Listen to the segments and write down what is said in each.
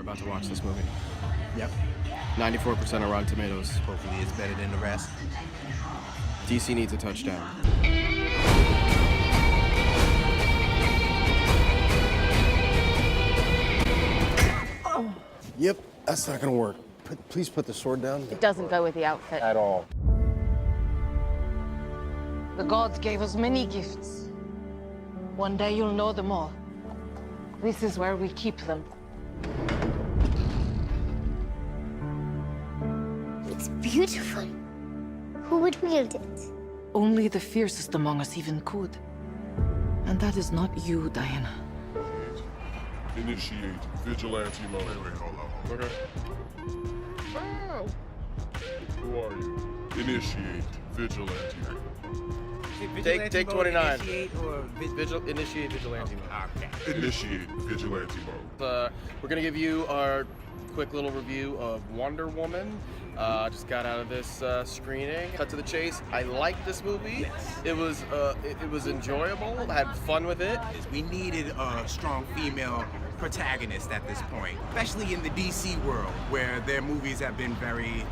about to watch this movie. Yep. 94% on Rotten Tomatoes. Hopefully it's better than the rest. DC needs a touchdown. Yep, that's not gonna work. Please put the sword down. It doesn't go with the outfit. At all. The gods gave us many gifts. One day you'll know them all. This is where we keep them. It's beautiful. Who would wield it? Only the fiercest among us even could. And that is not you, Diana. Initiate Vigilante Mode. Wait, hold on. Okay. Wow. Who are you? Initiate Vigilante Mode. Take 29. Initiate or Initiate Vigilante Mode. Okay. Initiate Vigilante Mode. We're gonna give you our quick little review of Wonder Woman. Just got out of this screening. Cut to the chase. I liked this movie. Yes. It was enjoyable. I had fun with it. We needed a strong female protagonist at this point, especially in the DC world, where their movies have been very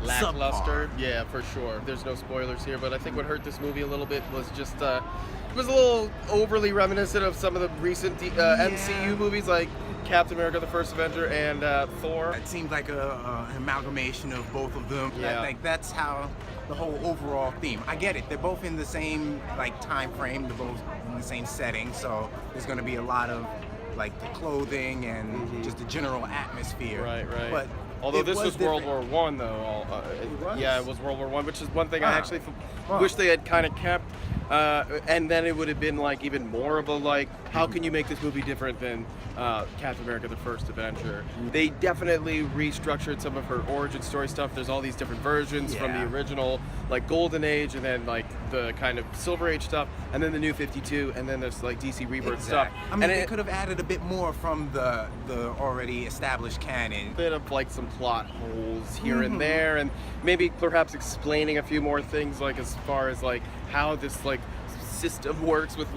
Lackluster. subpar. Yeah, for sure. There's no spoilers here, but I think what hurt this movie a little bit was just it was a little overly reminiscent of some of the recent MCU movies like Captain America: The First Avenger and Thor. It seemed like an amalgamation of both of them. Yeah. I think that's how the whole overall theme. I get it. They're both in the same time frame. They're both in the same setting, so there's going to be a lot of the clothing and just the general atmosphere. Right. But although this was different. World War I, though. Yeah, it was World War I, which is one thing I actually wish they had kind of kept. And then it would have been even more of a how can you make this movie different than Captain America: The First Avenger? They definitely restructured some of her origin story stuff. There's all these different versions from the original Golden Age, and then the kind of Silver Age stuff, and then the New 52, and then there's DC Rebirth stuff. I mean, they could have added a bit more from the already established canon. Bit of some plot holes here and there, and maybe perhaps explaining a few more things as far as how this system works with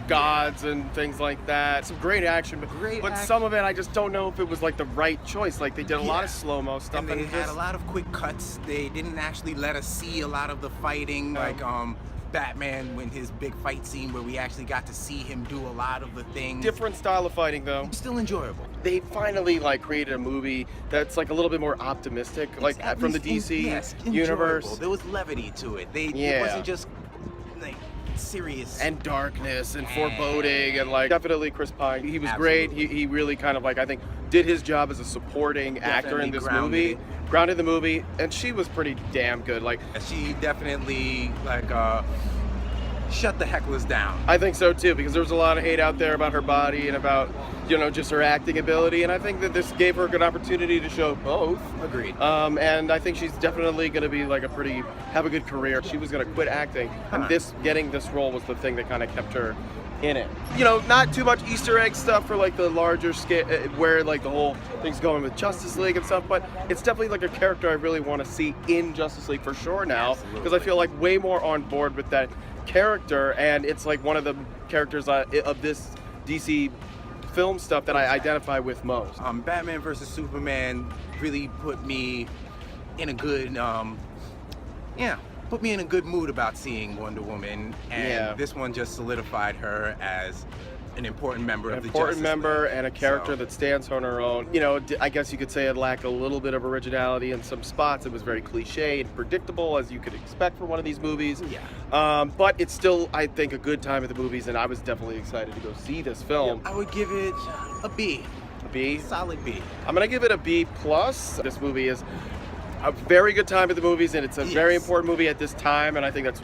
gods and things like that. Some great action, but some of it I just don't know if it was the right choice. They did a lot of slow-mo stuff, and they had a lot of quick cuts. They didn't actually let us see a lot of the fighting, Batman when his big fight scene where we actually got to see him do a lot of the things. Different style of fighting though. Still enjoyable. They finally created a movie that's a little bit more optimistic, from the DC universe. There was levity to it. It wasn't just serious and darkness and foreboding and definitely Chris Pine. He was great. He really kind of I think did his job as a supporting actor in this movie. Grounded the movie, and she was pretty damn good. She definitely shut the hecklers down. I think so too, because there was a lot of hate out there about her body and about just her acting ability, and I think that this gave her a good opportunity to show both. Agreed. And I think she's definitely going to be have a good career. She was going to quit acting, and getting this role was the thing that kind of kept her in it. Not too much Easter egg stuff for the larger scale, where the whole thing's going with Justice League and stuff, but it's definitely a character I really want to see in Justice League for sure now, because I feel way more on board with that character, and it's one of the characters of this DC film stuff that I identify with most. Batman versus Superman really put me in a good put me in a good mood about seeing Wonder Woman, and this one just solidified her as an important member of the Justice League. And a character that stands on her own. I guess you could say it lacked a little bit of originality in some spots. It was very cliche and predictable, as you could expect for one of these movies. But it's still, I think, a good time at the movies, and I was definitely excited to go see this film. I would give it a B. A B? Solid B. I'm gonna give it a B+. This movie is a very good time at the movies, and it's a very important movie at this time, and I think that's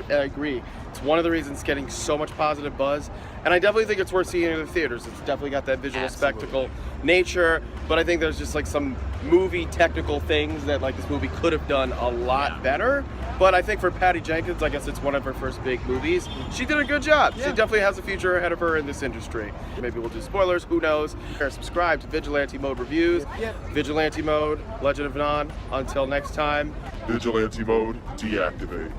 I agree. It's one of the reasons it's getting so much positive buzz, and I definitely think it's worth seeing in the theaters. It's definitely got that visual spectacle nature, but I think there's just some movie technical things that this movie could have done a lot better. But I think for Patty Jenkins, I guess it's one of her first big movies. She did a good job. She definitely has a future ahead of her in this industry. Maybe we'll do spoilers, who knows. Subscribe to Vigilante Mode Reviews. Vigilante Mode, Legend of Non. Until next time. Vigilante Mode deactivate.